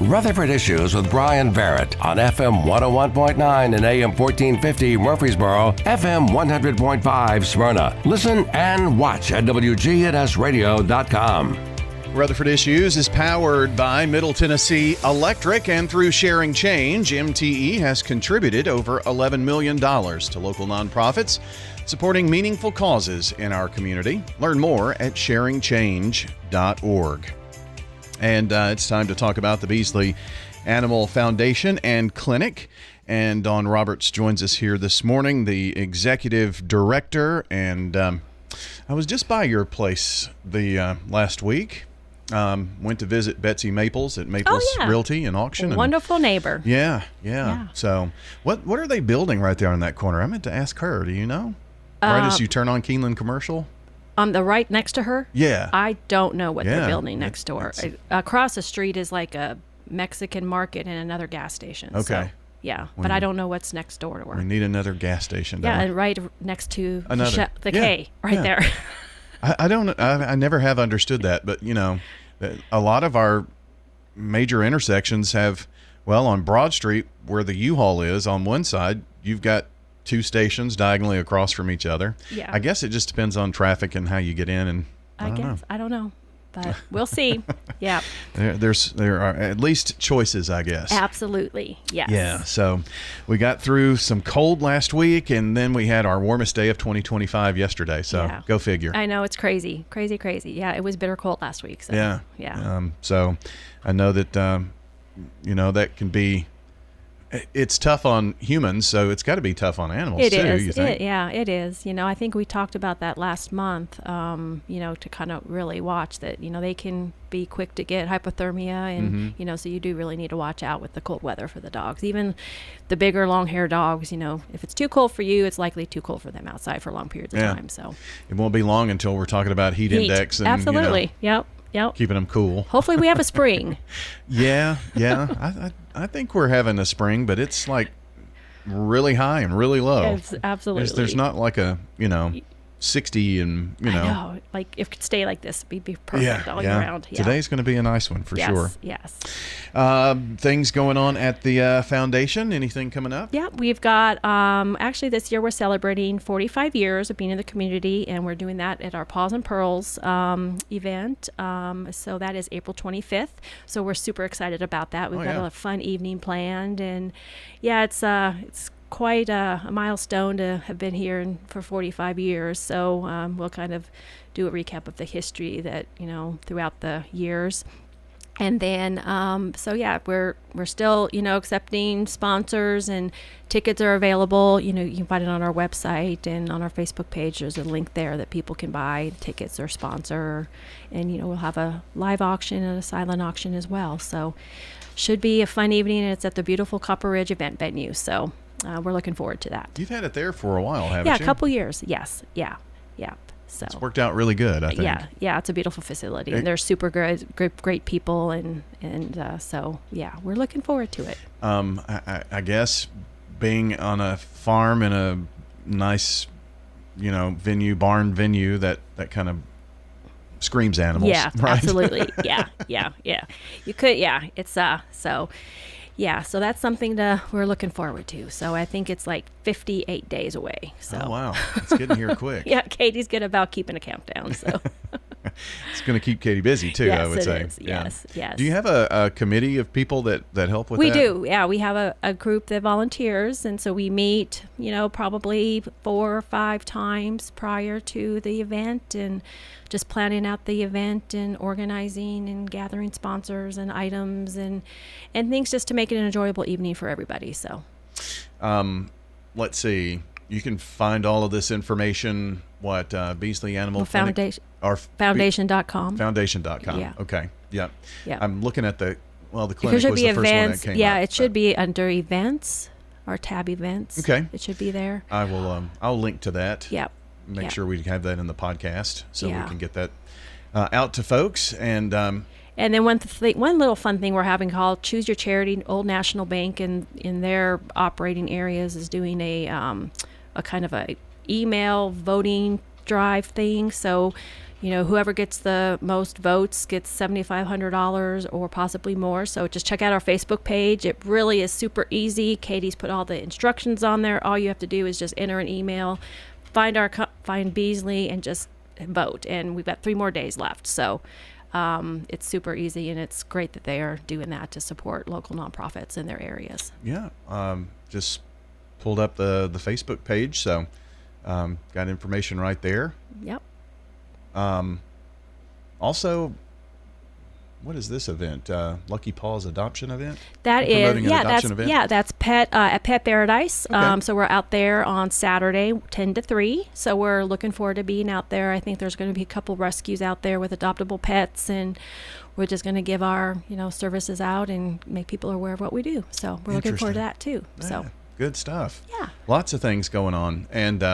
Rutherford Issues with Bryan Barrett on FM 101.9 and AM 1450 Murfreesboro, FM 100.5 Smyrna. Listen and watch at WGNSradio.com. Rutherford Issues is powered by Middle Tennessee Electric, and through Sharing Change, MTE has contributed over $11 million to local nonprofits supporting meaningful causes in our community. Learn more at sharingchange.org. And it's time to talk about the Beesley Animal Foundation and Clinic. And Dawn Roberts joins us here this morning, the executive director. And I was just by your place the last week. Went to visit Betsy Maples at Maples Realty and Auction. Wonderful neighbor. Yeah. So what are they building right there on that corner? I meant to ask her. Do you know? Right as you turn on Keeneland Commercial? On the right next to her? Yeah. I don't know what they're building next door. Across the street is like a Mexican market and another gas station. Okay. So, but I don't know what's next door to her. We need another gas station. And right next to the K, there. I never have understood that, but a lot of our major intersections have, on Broad Street where the U-Haul is on one side, you've got two stations diagonally across from each other. Yeah. I guess it just depends on traffic and how you get in, and I don't know, but we'll see. Yeah. There are at least choices, I guess. Absolutely. Yes. Yeah. So we got through some cold last week, and then we had our warmest day of 2025 yesterday. So go figure. I know, it's crazy. Yeah. It was bitter cold last week. So, yeah. So I know that, that can be, it's tough on humans, so it's got to be tough on animals too. You think? It is. I think we talked about that last month. To kind of really watch that. They can be quick to get hypothermia, and so you do really need to watch out with the cold weather for the dogs. Even the bigger, long-haired dogs. If it's too cold for you, it's likely too cold for them outside for long periods of time. So it won't be long until we're talking about heat index. And, absolutely. Yep. Keeping them cool. Hopefully we have a spring. Yeah. I think we're having a spring, but it's like really high and really low. Absolutely. There's not like a, 60 and, I know. Like, if it could stay like this, it'd be perfect all year round. Yeah. Today's going to be a nice one for sure. Yes. Things going on at the foundation? Anything coming up? Yeah, we've got, actually this year we're celebrating 45 years of being in the community, and we're doing that at our Paws Pearls event. So that is April 25th. So we're super excited about that. We've got a fun evening planned, and it's quite a milestone to have been here for 45 years. So we'll kind of do a recap of the history that, throughout the years. And then, we're still, accepting sponsors, and tickets are available. You can find it on our website and on our Facebook page. There's a link there that people can buy tickets or sponsor. And, we'll have a live auction and a silent auction as well. So should be a fun evening, and it's at the beautiful Copper Ridge event venue. So we're looking forward to that. You've had it there for a while, haven't you? Yeah, a couple years. Yes. Yeah. So it's worked out really good, I think. Yeah, it's a beautiful facility, and they're super great people, and so we're looking forward to it. I guess being on a farm in a nice, barn venue, that kind of screams animals. Yeah, right? Absolutely. Yeah. You could. Yeah, it's so. Yeah, so that's something we're looking forward to. So I think it's like 58 days away. So. Oh, wow. It's getting here quick. Yeah, Katie's good about keeping a countdown. So it's going to keep Katie busy, too, I would say. Yes. Do you have a committee of people that help with that? We do. Yeah, we have a group that volunteers. And so we meet, probably 4 or 5 times prior to the event, and just planning out the event and organizing and gathering sponsors and items and things, just to make it an enjoyable evening for everybody. So let's see, you can find all of this information Beesley Animal Clinic or foundation.com. Foundation.com. Yeah. Okay. Yeah. I'm looking at the clinic was the events. First one that came up, it should be under events or tab events. Okay. It should be there. I will I'll link to that. Yep. Make sure we have that in the podcast so we can get that out to folks. And then one little fun thing we're having called Choose Your Charity. Old National Bank in their operating areas is doing a kind of a email voting drive thing. So, whoever gets the most votes gets $7,500 or possibly more. So just check out our Facebook page. It really is super easy. Katie's put all the instructions on there. All you have to do is just enter an email, find Beesley, and just vote. And we've got 3 more days left. So it's super easy, and it's great that they are doing that to support local nonprofits in their areas. Yeah. Just pulled up the Facebook page, so got information right there. Yep. Also, what is this event? Lucky Paws adoption event? That You're is, promoting an yeah, adoption event? that's Pet at Pet Paradise. Okay. So we're out there on Saturday, 10 to 3. So we're looking forward to being out there. I think there's going to be a couple rescues out there with adoptable pets, and we're just going to give our services out and make people aware of what we do. So we're looking forward to that too. Yeah, So good stuff. Yeah. Lots of things going on, and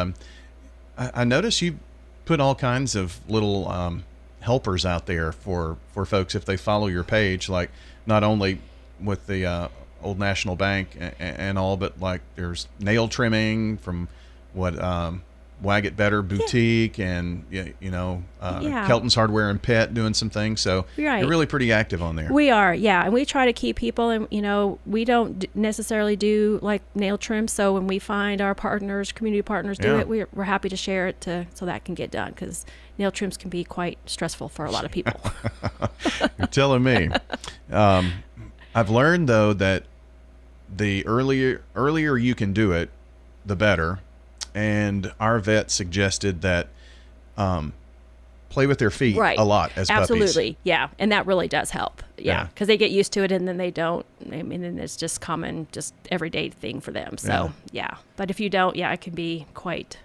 I noticed you put all kinds of little helpers out there for folks if they follow your page, like not only with the Old National Bank and all, but like there's nail trimming from Wag It Better Boutique, and Kelton's Hardware and Pet doing some things. So Right. you're really pretty active on there. we are, yeah, and we try to keep people, and we don't necessarily do like nail trim. So when we find our partners, community partners do Yeah. it, we're happy to share it so that can get done, because nail trims can be quite stressful for a lot of people. You're telling me. I've learned though that the earlier you can do it, the better. And our vet suggested that play with their feet Right. a lot as puppies. Absolutely, yeah, and that really does help. Yeah. Yeah, because they get used to it, and then they don't. I mean, and it's just common, just everyday thing for them. So yeah, but if you don't, yeah, it can be quite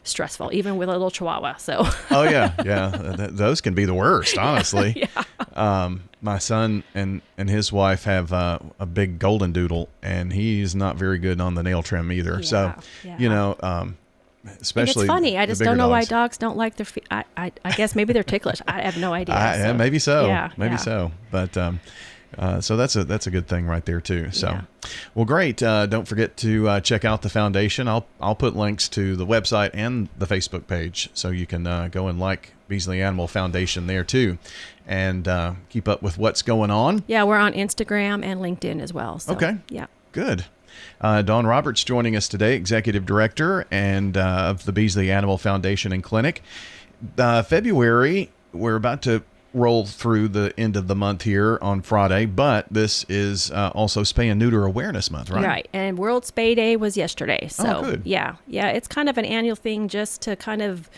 stressful, even with a little Chihuahua. So Oh yeah, yeah. Those can be the worst, honestly. yeah. My son and his wife have a big golden doodle, and he's not very good on the nail trim either. So, Yeah. especially And it's funny. I the just bigger don't know why dogs. dogs don't like their feet. I guess maybe they're ticklish. I have no idea. Yeah, maybe so. Yeah, maybe yeah. so. But so that's a good thing right there too. So, Yeah. well, great. Don't forget to check out the foundation. I'll put links to the website and the Facebook page, so you can go and like Beesley Animal Foundation there too, and keep up with what's going on. Yeah, we're on Instagram and LinkedIn as well. So, Okay. Yeah. Good. Dawn Roberts joining us today, Executive Director and of the Beesley Animal Foundation and Clinic. February, we're about to roll through the end of the month here on Friday, but this is also Spay and Neuter Awareness Month, right? Right. And World Spay Day was yesterday. So, good. yeah. It's kind of an annual thing just to kind of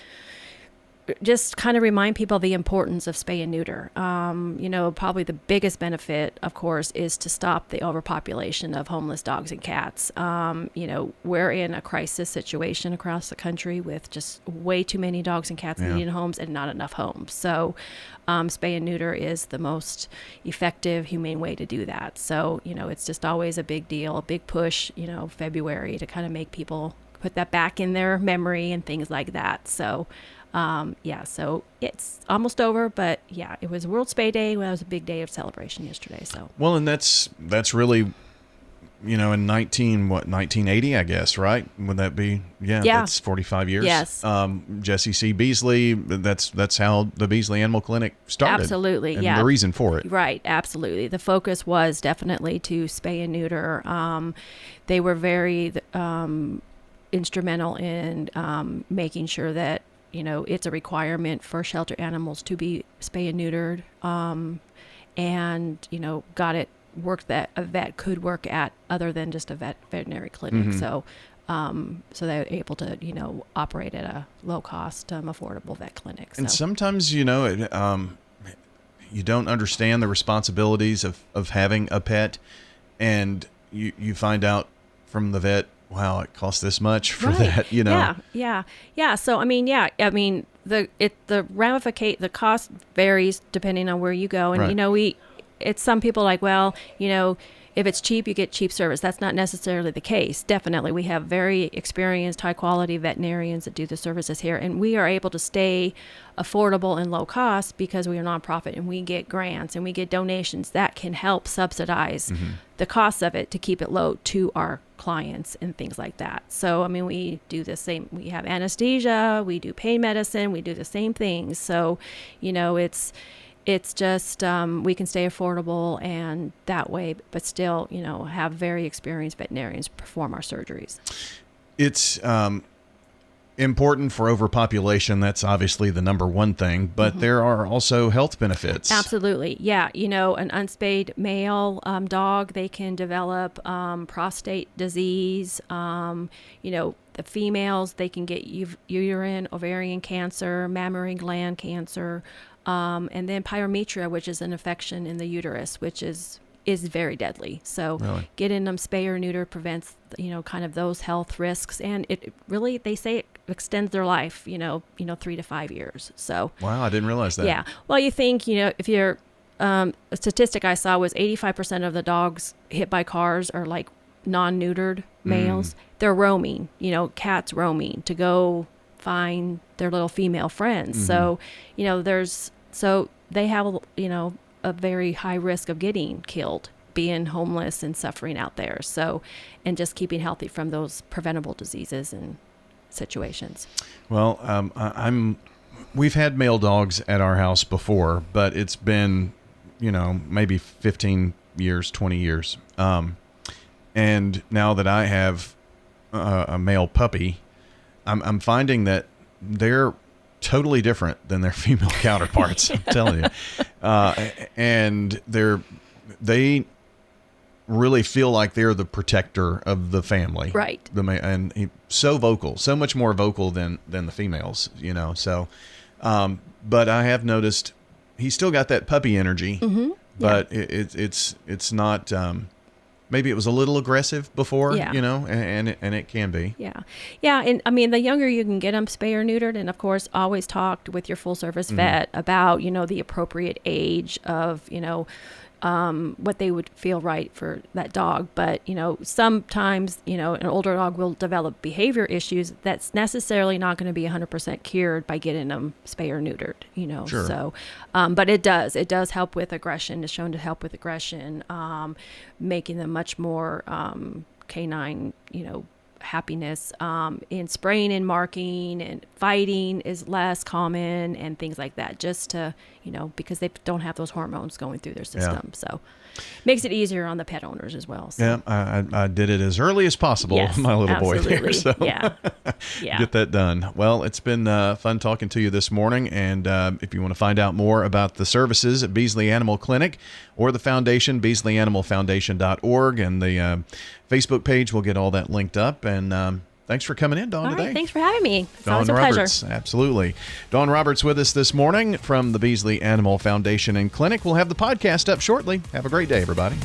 remind people the importance of spay and neuter. Probably the biggest benefit, of course, is to stop the overpopulation of homeless dogs and cats. We're in a crisis situation across the country with just way too many dogs and cats needing homes and not enough homes. So spay and neuter is the most effective, humane way to do that. So, it's just always a big deal, a big push, February, to kind of make people put that back in their memory and things like that. So, so it's almost over, but yeah, it was World Spay Day. Well, it was a big day of celebration yesterday. So, Well, and that's really, in 1980, I guess, right? Would that be? Yeah. That's 45 years. Yes. Jesse C. Beesley. That's how the Beesley Animal Clinic started. Absolutely, And yeah. the reason for it. Right, absolutely. The focus was definitely to spay and neuter. They were very instrumental in making sure that it's a requirement for shelter animals to be spay and neutered, and got it work that a vet could work at other than just a veterinary clinic. Mm-hmm. So they were able to operate at a low cost, affordable vet clinic. So. And sometimes you don't understand the responsibilities of having a pet, and you find out from the vet, wow, it costs this much for that, Yeah. So the cost varies depending on where you go, and Right. it's some people like, well, if it's cheap, you get cheap service. That's not necessarily the case. Definitely, we have very experienced, high-quality veterinarians that do the services here, and we are able to stay affordable and low cost because we are nonprofit, and we get grants and we get donations that can help subsidize the costs of it to keep it low to our clients and things like that. So, I mean, we do the same. We have anesthesia, we do pain medicine, we do the same things. So, it's just we can stay affordable and that way, but still, have very experienced veterinarians perform our surgeries. It's important for overpopulation. That's obviously the number one thing, but there are also health benefits. Absolutely. Yeah. An unspayed male dog, they can develop prostate disease. The females, they can get uterine, ovarian cancer, mammary gland cancer. And then pyometria, which is an infection in the uterus, which is very deadly. So really? Getting them spay or neuter prevents, kind of those health risks. And it really, they say it extends their life, 3 to 5 years. So wow, I didn't realize that. Yeah. Well, you think, if you're, a statistic I saw was 85% of the dogs hit by cars are like non-neutered males. They're roaming, cats roaming to go find their little female friends. So, so they have, a very high risk of getting killed, being homeless and suffering out there. So, and just keeping healthy from those preventable diseases and situations. Well, we've had male dogs at our house before, but it's been, maybe 15 years, 20 years. And now that I have a male puppy, I'm finding that they're totally different than their female counterparts. I'm telling you, and they really feel like they're the protector of the family, right? And he's so vocal, so much more vocal than the females, So, but I have noticed he's still got that puppy energy, but it's not. Maybe it was a little aggressive before, and it can be. Yeah. Yeah. And I mean, the younger you can get them spay or neutered, and of course, always talked with your full service vet about, the appropriate age of, what they would feel right for that dog. But, sometimes, an older dog will develop behavior issues that's necessarily not going to be 100% cured by getting them spay or neutered, Sure. So, but it does help with aggression. It's shown to help with aggression, making them much more canine, happiness in spraying and marking, and fighting is less common and things like that, just to, because they don't have those hormones going through their system. So makes it easier on the pet owners as well. So. Yeah, I did it as early as possible. Yes, my little absolutely. boy there. So yeah. Get that done. Well, it's been fun talking to you this morning. And if you want to find out more about the services at Beesley Animal Clinic or the foundation, BeasleyAnimalFoundation.org, and the Facebook page, we'll get all that linked up. And thanks for coming in, Dawn, all today. Right, thanks for having me. It's Dawn always a Roberts, pleasure. Absolutely. Dawn Roberts with us this morning from the Beesley Animal Foundation and Clinic. We'll have the podcast up shortly. Have a great day, everybody.